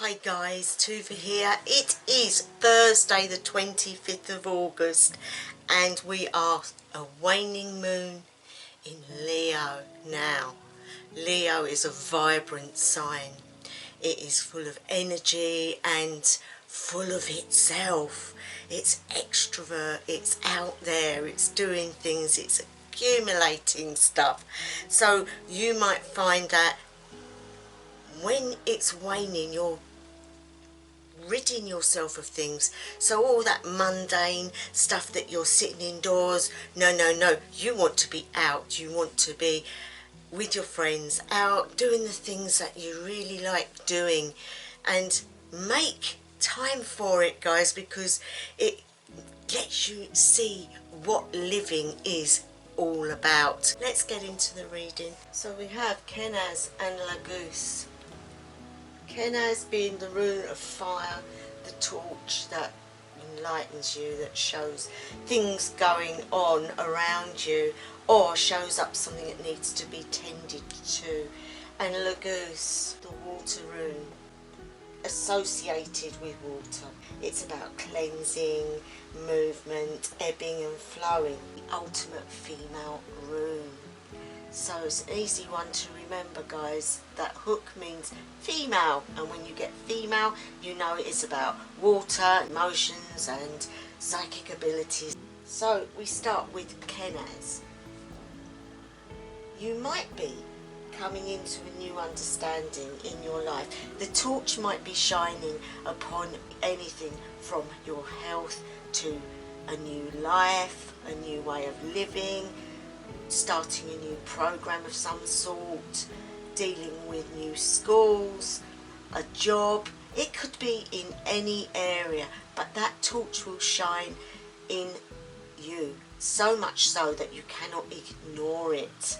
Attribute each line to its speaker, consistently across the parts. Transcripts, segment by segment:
Speaker 1: Hi guys, Tuva here. It is Thursday the 25th of August and we are a waning moon in Leo now. Leo is a vibrant sign. It is full of energy and full of itself. It's extrovert, it's out there, it's doing things, it's accumulating stuff. So you might find that when it's waning, you're ridding yourself of things. So all that mundane stuff that you're sitting indoors, no, you want to be out, you want to be with your friends, out doing the things that you really like doing, and make time for it, guys, because it lets you see what living is all about. Let's get into the reading. So we have Kenaz and Lagus. Kenaz being the rune of fire, the torch that enlightens you, that shows things going on around you or shows up something that needs to be tended to. And Lagus, the water rune, associated with water. It's about cleansing, movement, ebbing and flowing. The ultimate female rune. So it's an easy one to remember, guys. That hook means female, and when you get female, you know it is about water, emotions and psychic abilities. So we start with Kenaz. You might be coming into a new understanding in your life. The torch might be shining upon anything from your health to a new life, a new way of living, starting a new program of some sort, dealing with new schools, a job. It could be in any area, but that torch will shine in you, so much so that you cannot ignore it.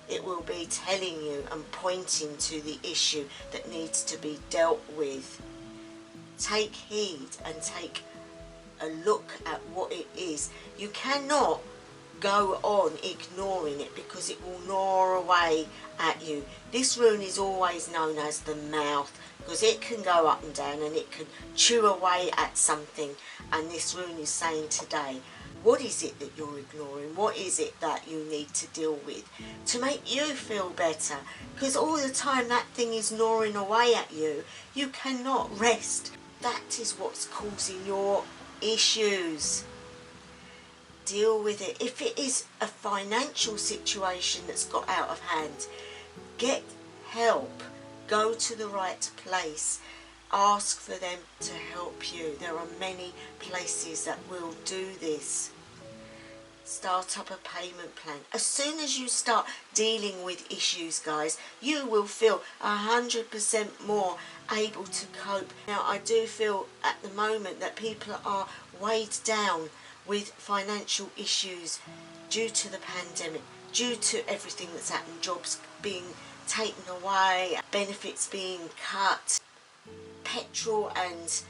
Speaker 1: It will be telling you and pointing to the issue that needs to be dealt with. Take heed and take a look at what it is. You cannot go on ignoring it because it will gnaw away at you. This rune is always known as the mouth because it can go up and down and it can chew away at something, and this rune is saying today, what is it that you're ignoring? What is it that you need to deal with to make you feel better? Because all the time that thing is gnawing away at you, you cannot rest. That is what's causing your issues. Deal with it. If it is a financial situation that's got out of hand, get help. Go to the right place. Ask for them to help you. There are many places that will do this. Start up a payment plan. As soon as you start dealing with issues, guys, you will feel 100% more able to cope. Now, I do feel at the moment that people are weighed down with financial issues due to the pandemic, due to everything that's happened, jobs being taken away, benefits being cut, petrol and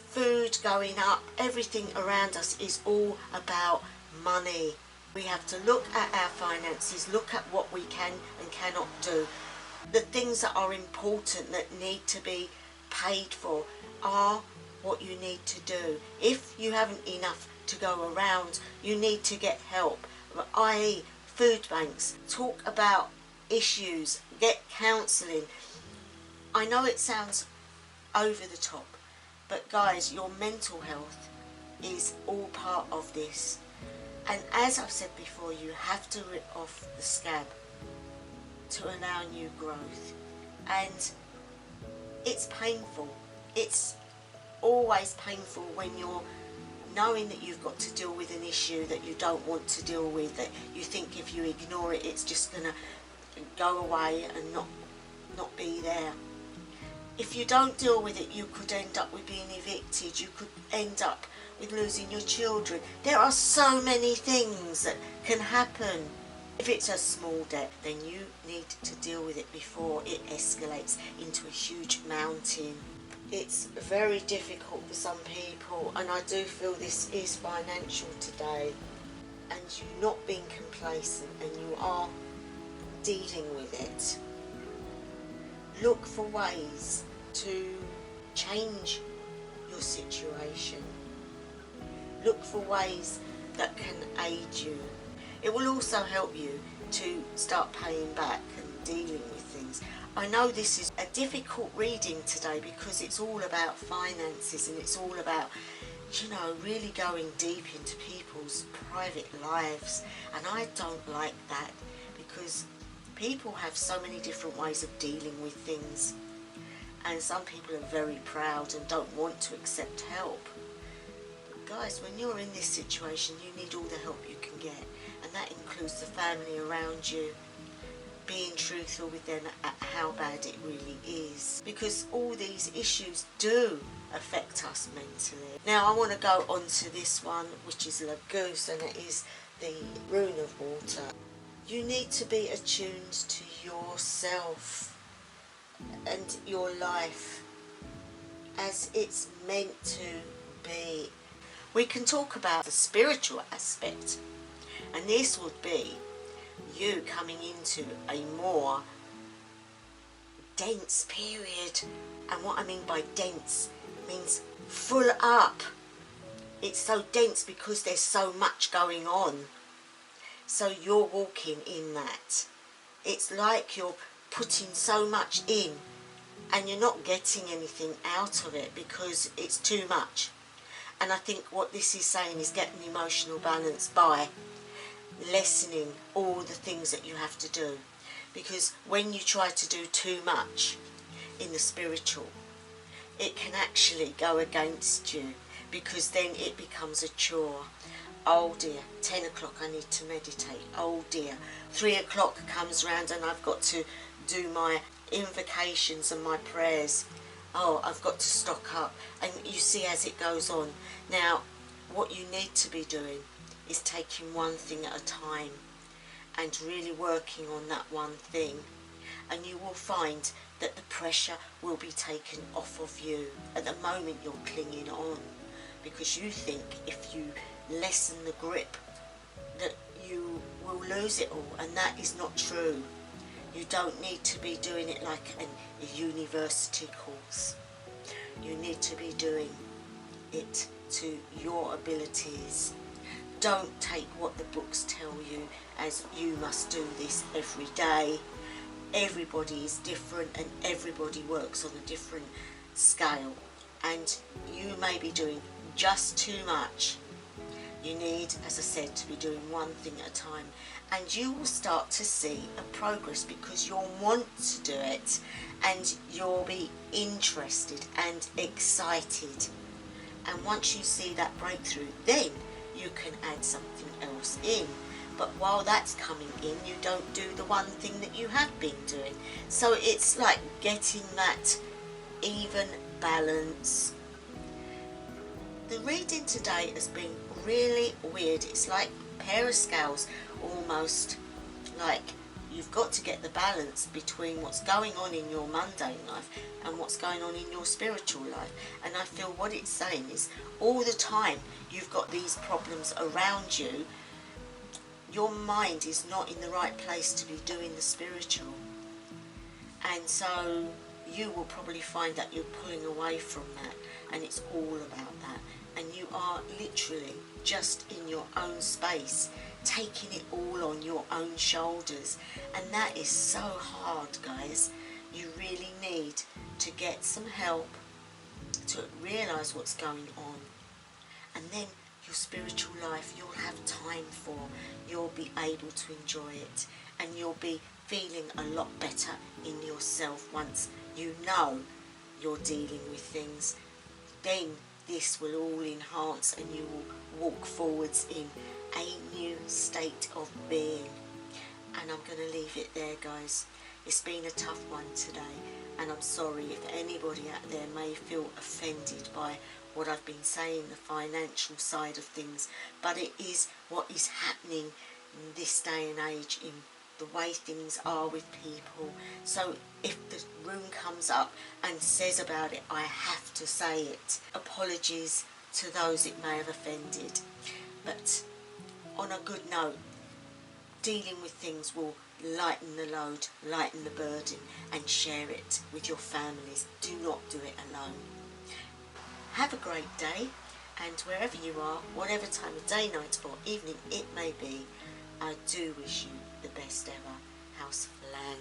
Speaker 1: food going up. Everything around us is all about money. We have to look at our finances, look at what we can and cannot do. The things that are important that need to be paid for are what you need to do. If you haven't enough to go around, you need to get help, i.e. food banks. Talk about issues, get counselling. I know it sounds over the top, but guys, your mental health is all part of this. And as I've said before, you have to rip off the scab to allow new growth. And it's painful. It's always painful when you're knowing that you've got to deal with an issue that you don't want to deal with, that you think if you ignore it, it's just going to go away and not be there. If you don't deal with it, you could end up with being evicted. You could end up with losing your children. There are so many things that can happen. If it's a small debt, then you need to deal with it before it escalates into a huge mountain. It's very difficult for some people, and I do feel this is financial today, and you're not being complacent and you are dealing with it. Look for ways to change your situation. Look for ways that can aid you. It will also help you to start paying back and dealing with things. I know this is a difficult reading today because it's all about finances and it's all about, you know, really going deep into people's private lives, and I don't like that because people have so many different ways of dealing with things, and some people are very proud and don't want to accept help. But guys, when you're in this situation, you need all the help you can get, and that includes the family around you, being truthful with them at how bad it really is, because all these issues do affect us mentally. Now I want to go on to this one, which is La Goose, and it is the Rune of Water. You need to be attuned to yourself and your life as it's meant to be. We can talk about the spiritual aspect, and this would be you coming into a more dense period. And what I mean by dense means full up. It's so dense because there's so much going on. So you're walking in that. It's like you're putting so much in and you're not getting anything out of it because it's too much. And I think what this is saying is getting emotional balance by lessening all the things that you have to do, because when you try to do too much in the spiritual, it can actually go against you, because then it becomes a chore. Oh dear, 10 o'clock I need to meditate. Oh dear, 3 o'clock comes round and I've got to do my invocations and my prayers. Oh, I've got to stock up. And you see as it goes on. Now, what you need to be doing is taking one thing at a time and really working on that one thing, and you will find that the pressure will be taken off of you. At the moment you're clinging on because you think if you lessen the grip that you will lose it all, and that is not true. You don't need to be doing it like a university course. You need to be doing it to your abilities. Don't take what the books tell you as you must do this every day. Everybody is different and everybody works on a different scale, and you may be doing just too much. You need, as I said, to be doing one thing at a time, and you will start to see a progress because you'll want to do it and you'll be interested and excited. And once you see that breakthrough, then you can add something else in. But while that's coming in, you don't do the one thing that you have been doing. So it's like getting that even balance. The reading today has been really weird. It's like a pair of scales, almost like you've got to get the balance between what's going on in your mundane life and what's going on in your spiritual life. And I feel what it's saying is all the time you've got these problems around you, your mind is not in the right place to be doing the spiritual. And so you will probably find that you're pulling away from that, and it's all about that. And you are literally just in your own space, taking it all on your own shoulders, and that is so hard, guys. You really need to get some help to realise what's going on, and then your spiritual life you'll have time for. You'll be able to enjoy it, and you'll be feeling a lot better in yourself once you know you're dealing with things. Then this will all enhance and you will walk forwards in a new state of being. And I'm going to leave it there, guys. It's been a tough one today, and I'm sorry if anybody out there may feel offended by what I've been saying, the financial side of things, but it is what is happening in this day and age, in the way things are with people. So if the rune comes up and says about it, I have to say it. Apologies to those it may have offended, but on a good note, dealing with things will lighten the load, lighten the burden, and share it with your families. Do not do it alone. Have a great day, and wherever you are, whatever time of day, night or evening it may be, I do wish you the best ever. House Flang.